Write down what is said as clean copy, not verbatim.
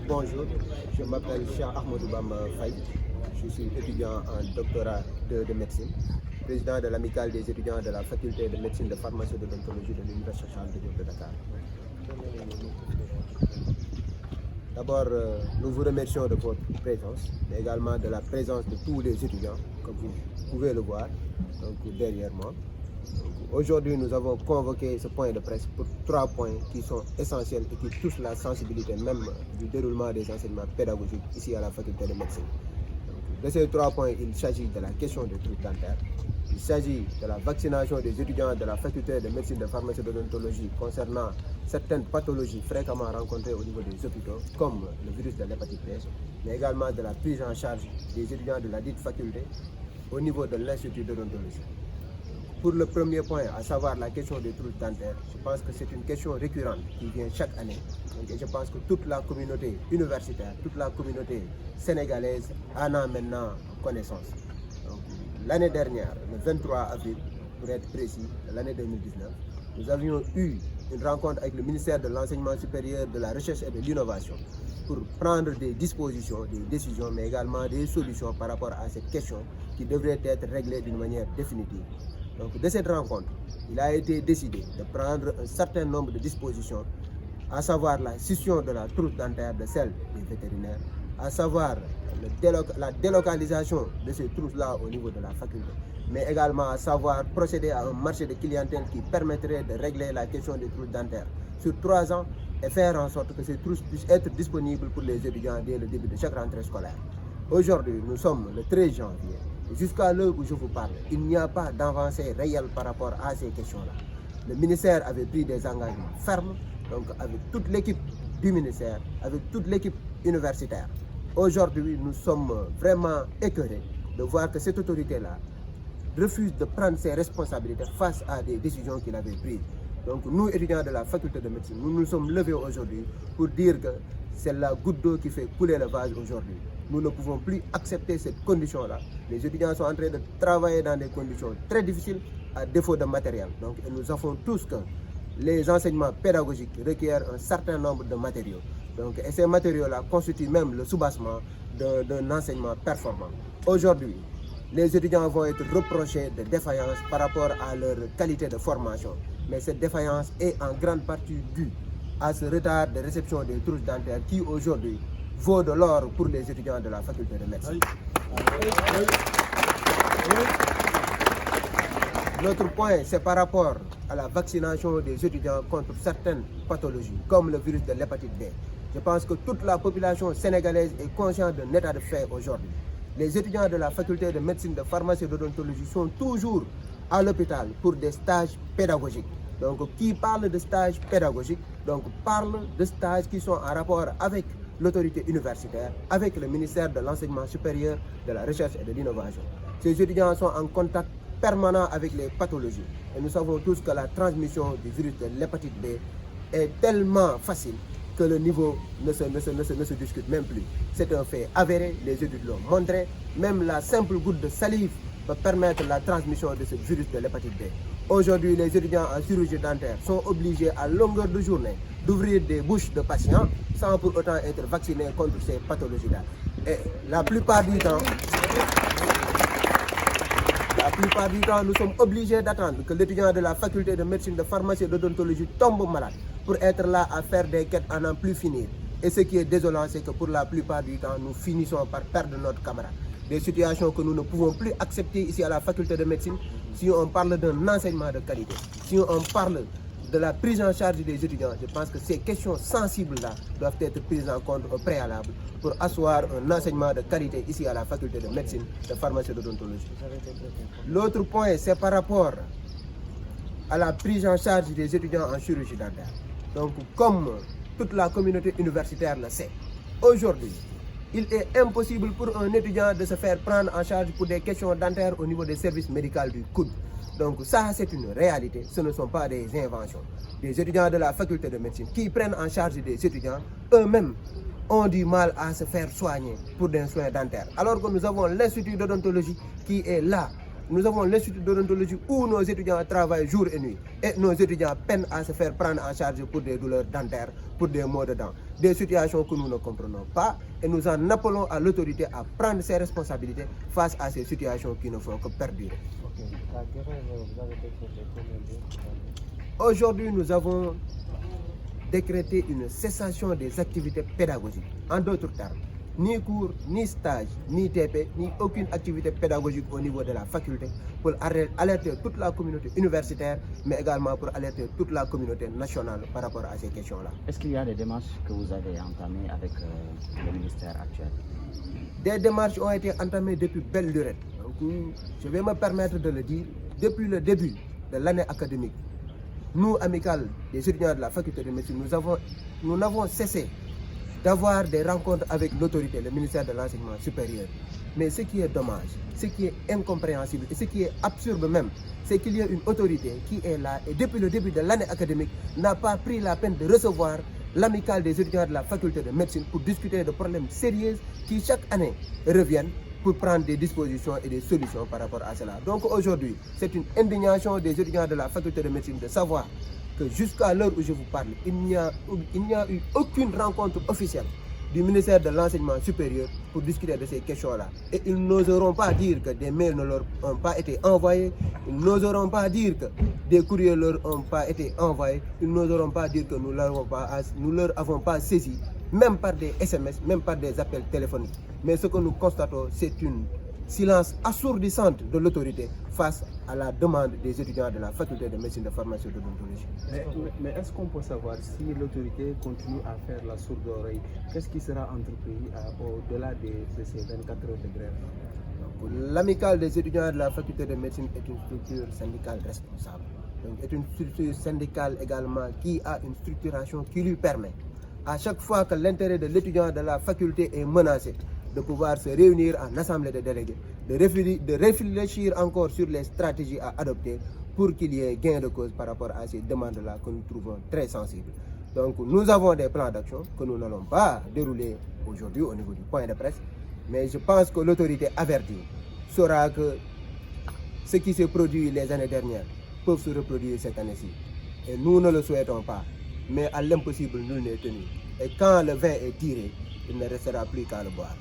Bonjour, je m'appelle Cheikh Ahmadou Bamba Faye. Je suis étudiant en doctorat de médecine, président de l'amicale des étudiants de la faculté de médecine, de pharmacie et d'odontologie de l'Université Cheikh Anta Diop de Dakar. D'abord, nous vous remercions de votre présence, mais également de la présence de tous les étudiants, comme vous pouvez le voir donc derrière moi. Aujourd'hui, nous avons convoqué ce point de presse pour 3 points qui sont essentiels et qui touchent la sensibilité même du déroulement des enseignements pédagogiques ici à la faculté de médecine. De ces 3 points, il s'agit de la question des troubles dentaires, il s'agit de la vaccination des étudiants de la faculté de médecine, de pharmacie et d'odontologie concernant certaines pathologies fréquemment rencontrées au niveau des hôpitaux, comme le virus de l'hépatite B, mais également de la prise en charge des étudiants de la dite faculté au niveau de l'Institut d'odontologie. Pour le premier point, à savoir la question des troubles dentaires, je pense que c'est une question récurrente qui vient chaque année. Et je pense que toute la communauté universitaire, toute la communauté sénégalaise en a maintenant connaissance. L'année dernière, le 23 avril, pour être précis, de l'année 2019, nous avions eu une rencontre avec le ministère de l'Enseignement supérieur, de la Recherche et de l'Innovation pour prendre des dispositions, des décisions, mais également des solutions par rapport à cette question qui devrait être réglée d'une manière définitive. Donc, de cette rencontre, il a été décidé de prendre un certain nombre de dispositions, à savoir la scission de la trousse dentaire de celle des vétérinaires, à savoir la délocalisation de ces trousses-là au niveau de la faculté, mais également à savoir procéder à un marché de clientèle qui permettrait de régler la question des trousses dentaires sur 3 ans et faire en sorte que ces trousses puissent être disponibles pour les étudiants dès le début de chaque rentrée scolaire. Aujourd'hui, nous sommes le 13 janvier. Jusqu'à l'heure où je vous parle, il n'y a pas d'avancée réelle par rapport à ces questions-là. Le ministère avait pris des engagements fermes, donc avec toute l'équipe du ministère, avec toute l'équipe universitaire. Aujourd'hui, nous sommes vraiment écœurés de voir que cette autorité-là refuse de prendre ses responsabilités face à des décisions qu'il avait prises. Donc nous, étudiants de la faculté de médecine, nous nous sommes levés aujourd'hui pour dire que c'est la goutte d'eau qui fait couler le vase aujourd'hui. Nous ne pouvons plus accepter cette condition-là. Les étudiants sont en train de travailler dans des conditions très difficiles à défaut de matériel. Donc nous savons tous que les enseignements pédagogiques requièrent un certain nombre de matériaux. Donc, et ces matériaux-là constituent même le soubassement d'un enseignement performant. Aujourd'hui, les étudiants vont être reprochés de défaillance par rapport à leur qualité de formation. Mais cette défaillance est en grande partie due à ce retard de réception des trousses dentaires qui aujourd'hui vaut de l'or pour les étudiants de la faculté de médecine. L'autre point, c'est par rapport à la vaccination des étudiants contre certaines pathologies, comme le virus de l'hépatite B. Je pense que toute la population sénégalaise est consciente d'un état de fait aujourd'hui. Les étudiants de la faculté de médecine, de pharmacie et d'odontologie sont toujours à l'hôpital pour des stages pédagogiques. Donc, qui parle de stages pédagogiques, donc parle de stages qui sont en rapport avec l'autorité universitaire, avec le ministère de l'Enseignement supérieur, de la Recherche et de l'Innovation. Ces étudiants sont en contact permanent avec les pathologies. Et nous savons tous que la transmission du virus de l'hépatite B est tellement facile que le niveau ne se discute même plus. C'est un fait avéré, les études l'ont montré. Même la simple goutte de salive peut permettre la transmission de ce virus de l'hépatite B. Aujourd'hui, les étudiants en chirurgie dentaire sont obligés à longueur de journée d'ouvrir des bouches de patients sans pour autant être vaccinés contre ces pathologies-là. Et la plupart du temps, nous sommes obligés d'attendre que l'étudiant de la faculté de médecine, de pharmacie et d'odontologie tombe malade pour être là à faire des quêtes à n'en plus finir. Et ce qui est désolant, c'est que pour la plupart du temps, nous finissons par perdre notre camarade. Des situations que nous ne pouvons plus accepter ici à la faculté de médecine si on parle d'un enseignement de qualité, si on parle de la prise en charge des étudiants. Je pense que ces questions sensibles-là doivent être prises en compte au préalable pour asseoir un enseignement de qualité ici à la faculté de médecine, de pharmacie et d'odontologie. L'autre point, c'est par rapport à la prise en charge des étudiants en chirurgie dentaire. Donc, comme toute la communauté universitaire le sait, aujourd'hui, il est impossible pour un étudiant de se faire prendre en charge pour des questions dentaires au niveau des services médicaux du coude. Donc ça, c'est une réalité, ce ne sont pas des inventions. Des étudiants de la faculté de médecine qui prennent en charge des étudiants, eux-mêmes ont du mal à se faire soigner pour des soins dentaires. Alors que nous avons l'Institut d'odontologie qui est là, nous avons l'institut d'odontologie où nos étudiants travaillent jour et nuit. Et nos étudiants peinent à se faire prendre en charge pour des douleurs dentaires, pour des maux de dents. Des situations que nous ne comprenons pas. Et nous en appelons à l'autorité à prendre ses responsabilités face à ces situations qui ne font que perdurer. Aujourd'hui, nous avons décrété une cessation des activités pédagogiques. En d'autres termes, ni cours, ni stage, ni TP, ni aucune activité pédagogique au niveau de la faculté pour alerter toute la communauté universitaire, mais également pour alerter toute la communauté nationale par rapport à ces questions-là. Est-ce qu'il y a des démarches que vous avez entamées avec le ministère actuel? Des démarches ont été entamées depuis belle lurette. Donc, je vais me permettre de le dire, depuis le début de l'année académique, nous, amicales des étudiants de la faculté de médecine, nous n'avons cessé d'avoir des rencontres avec l'autorité, le ministère de l'enseignement supérieur. Mais ce qui est dommage, ce qui est incompréhensible et ce qui est absurde même, c'est qu'il y a une autorité qui est là et depuis le début de l'année académique n'a pas pris la peine de recevoir l'amicale des étudiants de la faculté de médecine pour discuter de problèmes sérieux qui chaque année reviennent pour prendre des dispositions et des solutions par rapport à cela. Donc aujourd'hui, c'est une indignation des étudiants de la faculté de médecine de savoir que jusqu'à l'heure où je vous parle, il n'y a eu aucune rencontre officielle du ministère de l'enseignement supérieur pour discuter de ces questions-là. Et ils n'oseront pas dire que des mails ne leur ont pas été envoyés, ils n'oseront pas dire que des courriers ne leur ont pas été envoyés, ils n'oseront pas dire que nous leur avons pas saisi, même par des SMS, même par des appels téléphoniques. Mais ce que nous constatons, c'est une silence assourdissante de l'autorité face à la demande des étudiants de la faculté de médecine de pharmacie et d'odontologie. Mais est-ce qu'on peut savoir si l'autorité continue à faire la sourde oreille, qu'est-ce qui sera entrepris au-delà de ces 24 heures de grève? L'amicale des étudiants de la faculté de médecine est une structure syndicale responsable. Donc, est une structure syndicale également qui a une structuration qui lui permet, à chaque fois que l'intérêt de l'étudiant de la faculté est menacé, de pouvoir se réunir en assemblée de délégués, de réfléchir encore sur les stratégies à adopter pour qu'il y ait gain de cause par rapport à ces demandes-là que nous trouvons très sensibles. Donc nous avons des plans d'action que nous n'allons pas dérouler aujourd'hui au niveau du point de presse, mais je pense que l'autorité avertie saura que ce qui s'est produit les années dernières peut se reproduire cette année-ci. Et nous ne le souhaitons pas, mais à l'impossible, nul n'est tenu. Et quand le vin est tiré, il ne restera plus qu'à le boire.